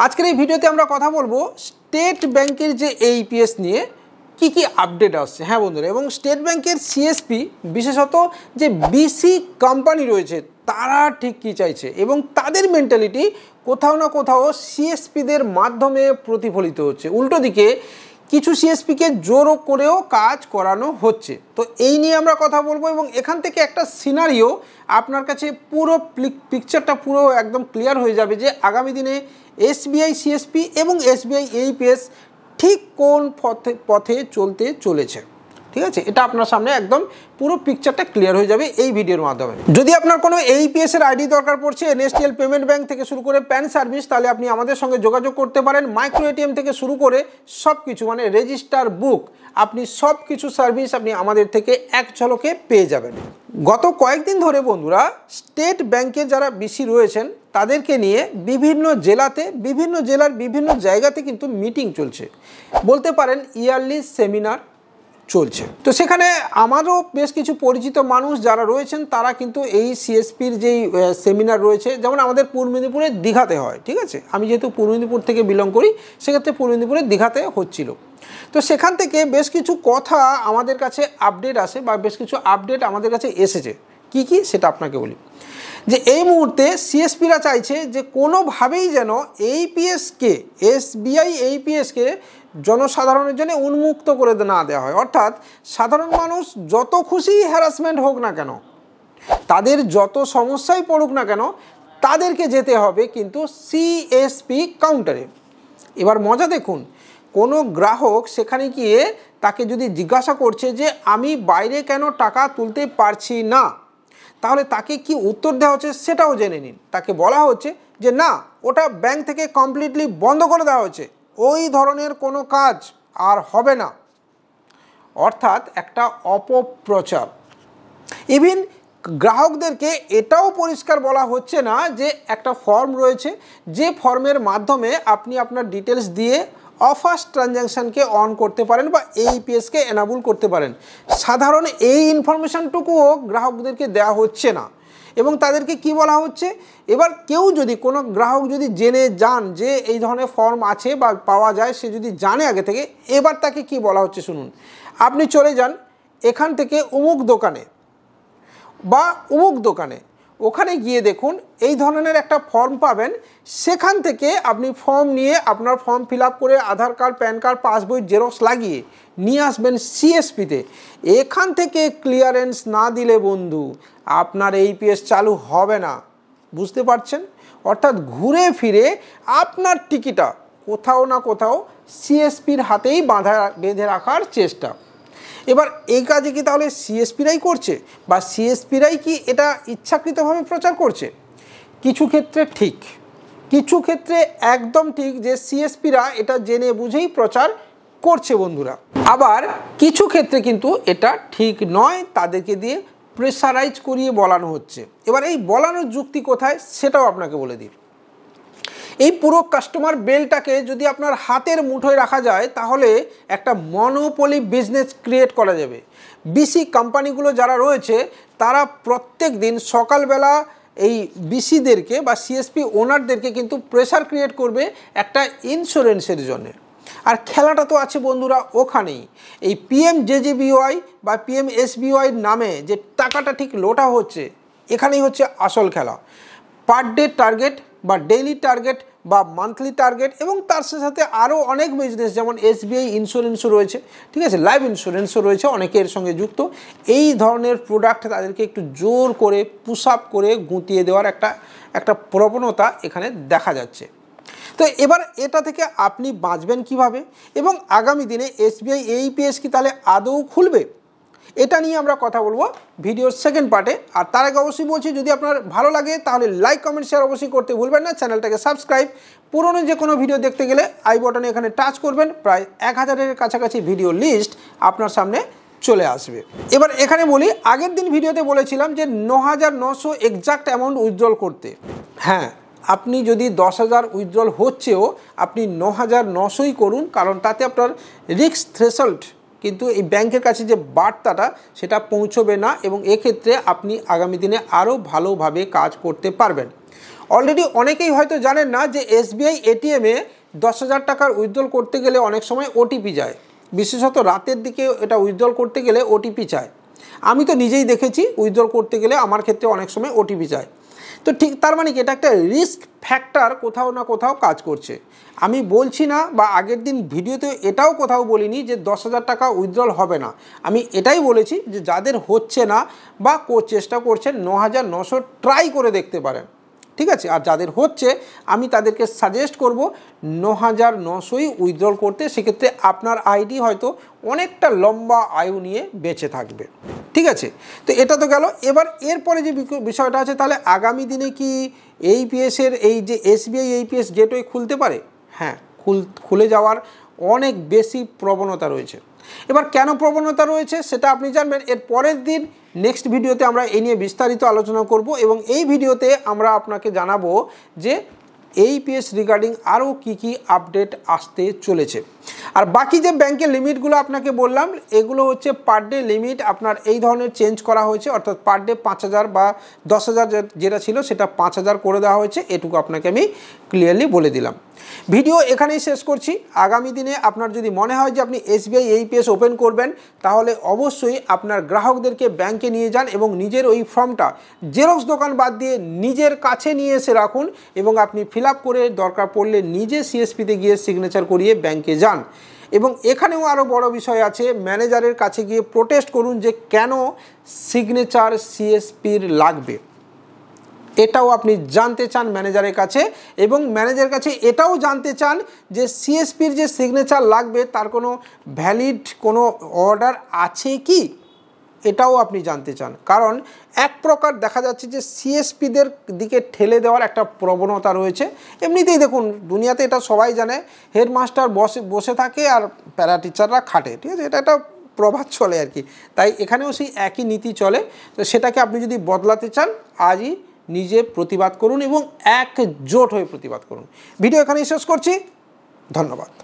আজকের এই ভিডিওতে আমরা কথা বলবো স্টেট ব্যাংকের যে এইপিএস নিয়ে কি আপডেট আসছে। হ্যাঁ বন্ধুরা, এবং স্টেট ব্যাংকের সিএসপি বিশেষত যে বিসি কোম্পানি রয়েছে তারা ঠিক কী চাইছে এবং তাদের মেন্টালিটি কোথাও না কোথাও সিএসপিদের মাধ্যমে প্রতিফলিত হচ্ছে। উল্টো দিকে কিছু সিএসপিকে জোর করেও কাজ করানো হচ্ছে। তো এই নিয়ে আমরা কথা বলবো এবং এখান থেকে একটা সিনারিও আপনার কাছে পুরো পিকচারটা পুরো একদম ক্লিয়ার হয়ে যাবে যে আগামী দিনে এসবিআই সিএসপি এবং এসবিআই এইপিএস ঠিক কোন পথে চলতে চলেছে। ঠিক আছে, এটা আপনার সামনে একদম পুরো পিকচারটা ক্লিয়ার হয়ে যাবে এই ভিডিওর মাধ্যমে। যদি আপনার কোনো এইপিএস এর আইডি দরকার পড়ছে, এনএসডিএল পেমেন্ট ব্যাংক থেকে শুরু করে প্যান সার্ভিস, তাহলে আপনি আমাদের সঙ্গে যোগাযোগ করতে পারেন। মাইক্রো এটিএম থেকে শুরু করে সব কিছু মানে রেজিস্টার বুক, আপনি সব কিছু সার্ভিস আপনি আমাদের থেকে এক ঝলকে পেয়ে যাবেন। গত কয়েকদিন ধরে বন্ধুরা স্টেট ব্যাংকে যারা বিসি রয়েছেন তাদেরকে নিয়ে বিভিন্ন জেলার বিভিন্ন জায়গাতে কিন্তু মিটিং চলছে, বলতে পারেন ইয়ারলি সেমিনার চলছে। তো সেখানে আমারও বেশ কিছু পরিচিত মানুষ যারা রয়েছেন তারা কিন্তু এই সিএসপির যেই সেমিনার রয়েছে, যেমন আমাদের পূর্ব মেদিনীপুরে দীঘাতে হয়। ঠিক আছে, আমি যেহেতু পূর্ব মেদিনীপুর থেকে বিলং করি, সেক্ষেত্রে পূর্ব মেদিনীপুরে দীঘাতে হচ্ছিল। তো সেখান থেকে বেশ কিছু কথা আমাদের কাছে আপডেট আসে বা বেশ কিছু আপডেট আমাদের কাছে এসেছে। কি সেটা আপনাকে বলি যে এই মুহূর্তে সিএসপিরা চাইছে যে কোনোভাবেই যেন এইপিএসকে, এসবিআই এইপিএসকে জনসাধারণের জন্য উন্মুক্ত করে না দেওয়া হয়। অর্থাৎ সাধারণ মানুষ যত খুশি হ্যারাসমেন্ট হোক না কেন, তাদের যত সমস্যায় পড়ুক না কেন, তাদেরকে যেতে হবে কিন্তু সিএসপি কাউন্টারে। এবার মজা দেখুন, কোনো গ্রাহক সেখানে গিয়ে তাকে যদি জিজ্ঞাসা করছে যে আমি বাইরে কেন টাকা তুলতে পারছি না, তাহলে তাকে কি উত্তর দেওয়া হচ্ছে সেটাও জেনে নিন। তাকে বলা হচ্ছে যে না, ওটা ব্যাংক থেকে কমপ্লিটলি বন্ধ করে দেওয়া হচ্ছে, ওই ধরনের কোনো কাজ আর হবে না। অর্থাৎ একটা অপপ্রচার। ইভিন গ্রাহকদেরকে এটাও পরিষ্কার বলা হচ্ছে না যে একটা ফর্ম রয়েছে, যে ফর্মের মাধ্যমে আপনি আপনার ডিটেলস দিয়ে অফার্স্ট ট্রানজ্যাকশানকে অন করতে পারেন বা এইপিএসকে এনাবল করতে পারেন। সাধারণ এই ইনফরমেশানটুকুও গ্রাহকদেরকে দেওয়া হচ্ছে না। এবং তাদেরকে কি বলা হচ্ছে, এবার কেউ যদি কোনো গ্রাহক যদি জেনে যান যে এই ধরনের ফর্ম আছে বা পাওয়া যায়, সে যদি জানে আগে থেকে, এবার তাকে কি বলা হচ্ছে শুনুন। আপনি চলে যান এখান থেকে অমুক দোকানে বা অমুক দোকানে, ওখানে গিয়ে দেখুন এই ধরনের একটা ফর্ম পাবেন, সেখান থেকে আপনি ফর্ম নিয়ে আপনার ফর্ম ফিল আপ করে আধার কার্ড, প্যান কার্ড, পাসবই জেরক্স লাগিয়ে নিয়ে আসবেন সিএসপিতে। এখান থেকে ক্লিয়ারেন্স না দিলে বন্ধু আপনার এইপিএস চালু হবে না। বুঝতে পারছেন? অর্থাৎ ঘুরে ফিরে আপনার টিকিটা কোথাও না কোথাও সিএসপির হাতেই বেঁধে রাখার চেষ্টা। এবার এই কাজে কি তাহলে সিএসপিরাই করছে বা সিএসপিরাই কি এটা ইচ্ছাকৃতভাবে প্রচার করছে? কিছু ক্ষেত্রে ঠিক, কিছু ক্ষেত্রে একদম ঠিক যে সিএসপিরা এটা জেনে বুঝেই প্রচার করছে বন্ধুরা। আবার কিছু ক্ষেত্রে কিন্তু এটা ঠিক নয়, তাদেরকে দিয়ে প্রেসারাইজ করিয়ে বলানো হচ্ছে। এবার এই বলানোর যুক্তি কোথায় সেটাও আপনাকে বলে দিই। এই পুরো কাস্টমার বেলটাকে যদি আপনার হাতের মুঠোয় রাখা যায়, তাহলে একটা মনোপলি বিজনেস ক্রিয়েট করা যাবে। বিসি কোম্পানিগুলো যারা রয়েছে তারা প্রত্যেক দিন সকালবেলা এই বিসিদেরকে বা সিএসপি ওনারদেরকে কিন্তু প্রেসার ক্রিয়েট করবে একটা ইন্স্যুরেন্সের জন্য। আর খেলাটা তো আছে বন্ধুরা ওখানেই। এই পিএমজেজেবিওয়াই বা পিএমএসবিওয়াই নামে যে টাকাটা ঠিক লোটা হচ্ছে, এখানেই হচ্ছে আসল খেলা। পার ডে টার্গেট বা ডেইলি টার্গেট বা মান্থলি টার্গেট, এবং তার সাথে আরও অনেক বিজনেস যেমন এসবিআই ইন্স্যুরেন্সও রয়েছে। ঠিক আছে, লাইফ ইন্স্যুরেন্সও রয়েছে অনেকে এর সঙ্গে যুক্ত। এই ধরনের প্রোডাক্ট তাদেরকে একটু জোর করে পুশ আপ করে গুঁতিয়ে দেওয়ার একটা প্রবণতা এখানে দেখা যাচ্ছে। তো এবার এটা থেকে আপনি বাঁচবেন কিভাবে, এবং আগামী দিনে এসবিআই এইপিএস কি তাহলে আদৌ খুলবে, এটা নিয়ে আমরা কথা বলবো ভিডিওর সেকেন্ড পার্টে। আর তার আগে অবশ্যই বলছি, যদি আপনার ভালো লাগে তাহলে লাইক, কমেন্ট, শেয়ার অবশ্যই করতে ভুলবেন না। চ্যানেলটাকে সাবস্ক্রাইব, পুরনো যে কোনো ভিডিও দেখতে গেলে আই বাটনে এখানে টাচ করবেন। প্রায় 1000-এর কাছাকাছি ভিডিও লিস্ট আপনার সামনে চলে আসবে। এবার এখানে বলি, আগের দিন ভিডিওতে বলেছিলাম যে 9900 এক্সাক্ট অ্যামাউন্ট উইথড্রল করতে। হ্যাঁ, আপনি যদি 10,000 উইথড্রল হচ্ছেও আপনি 9900ই করুন, কারণ তাতে আপনার রিস্ক থ্রেশহোল্ড কিন্তু এই ব্যাংকের কাছে যে বার্তাটা সেটা পৌঁছবে না, এবং এক্ষেত্রে আপনি আগামী দিনে আরও ভালোভাবে কাজ করতে পারবেন। অলরেডি অনেকেই হয়তো জানেন না যে এসবিআই এটিএমে 10,000 টাকার উইথড্রল করতে গেলে অনেক সময় ওটিপি যায়, বিশেষত রাতের দিকে এটা উইথড্রল করতে গেলে ওটিপি চায়। আমি তো নিজেই দেখেছি উইথড্রল করতে গেলে আমার ক্ষেত্রে অনেক সময় ওটিপি চায়। তো ঠিক তার মানে কি এটা একটা রিস্ক ফ্যাক্টর কোথাও না কোথাও কাজ করছে। আমি বলছি না বা আগের দিন ভিডিওতে এটাও কোথাও বলিনি যে 10,000 টাকা উইথড্রল হবে না, আমি এটাই বলেছি যে যাদের হচ্ছে না বা চেষ্টা করছেন 9,900 ট্রাই করে দেখতে পারেন, ঠিক আছে। আর যাদের হচ্ছে আমি তাদেরকে সাজেস্ট করব 9,900ই উইথড্রল করতে, সেক্ষেত্রে আপনার আইডি হয়তো অনেকটা লম্বা আয়ু নিয়ে বেঁচে থাকবে, ঠিক আছে। তো এটা তো গেল। এবার এরপরে যে বিষয়টা আছে, তাহলে আগামী দিনে কি এইপিএসের এই যে এসবিআই এইপিএস গেটওয়ে খুলতে পারে? হ্যাঁ, খুলে যাওয়ার অনেক বেশি প্রবণতা রয়েছে। এবার কেন প্রবণতা রয়েছে সেটা আপনি জানবেন এর পরের দিন নেক্সট ভিডিওতে আমরা এই নিয়ে বিস্তারিত আলোচনা করব, এবং এই ভিডিওতে আমরা আপনাকে জানাবো যে এইপিএস রিগার্ডিং আরও কী আপডেট আসতে চলেছে। আর বাকি যে ব্যাংকের লিমিটগুলো আপনাকে বললাম, এগুলো হচ্ছে পার ডে লিমিট আপনার এই ধরনের চেঞ্জ করা হয়েছে, অর্থাৎ পার ডে 5,000 বা 10,000 যেটা ছিল সেটা 5,000 করে দেওয়া হয়েছে। এটুকু আপনাকে আমি ক্লিয়ারলি বলে দিলাম। ভিডিও এখানেই শেষ করছি। আগামী দিনে আপনার যদি মনে হয় যে আপনি এসবিআই এইপিএস ওপেন করবেন, তাহলে অবশ্যই আপনার গ্রাহকদেরকে ব্যাংকে নিয়ে যান এবং নিজের ওই ফর্মটা জেরক্স দোকান বাদ দিয়ে নিজের কাছে নিয়ে এসে রাখুন, এবং আপনি ফিল আপ করে দরকার পড়লে নিজে সিএসপিতে গিয়ে সিগনেচার করিয়ে ব্যাংকে যান। এবং এখানেও আরও বড় বিষয় আছে, ম্যানেজারের কাছে গিয়ে প্রোটেস্ট করুন যে কেন সিগনেচার সিএসপির লাগবে, এটাও আপনি জানতে চান ম্যানেজারের কাছে, এবং ম্যানেজারের কাছে এটাও জানতে চান যে সিএসপির যে সিগনেচার লাগবে তার কোনো ভ্যালিড কোনো অর্ডার আছে কি, এটাও আপনি জানতে চান। কারণ এক প্রকার দেখা যাচ্ছে যে সিএসপিদের দিকে ঠেলে দেওয়ার একটা প্রবণতা রয়েছে। এমনিতেই দেখুন দুনিয়াতে এটা সবাই জানে, হেডমাস্টার বসে থাকে আর প্যারা টিচাররা খাটে, ঠিক আছে, এটা একটা প্রভাব চলে আর কি। তাই এখানেও সেই একই নীতি চলে। তো সেটাকে আপনি যদি বদলাতে চান আজই নিজে প্রতিবাদ করুন এবং একজোট হয়ে প্রতিবাদ করুন। ভিডিও এখানেই শেষ করছি, ধন্যবাদ।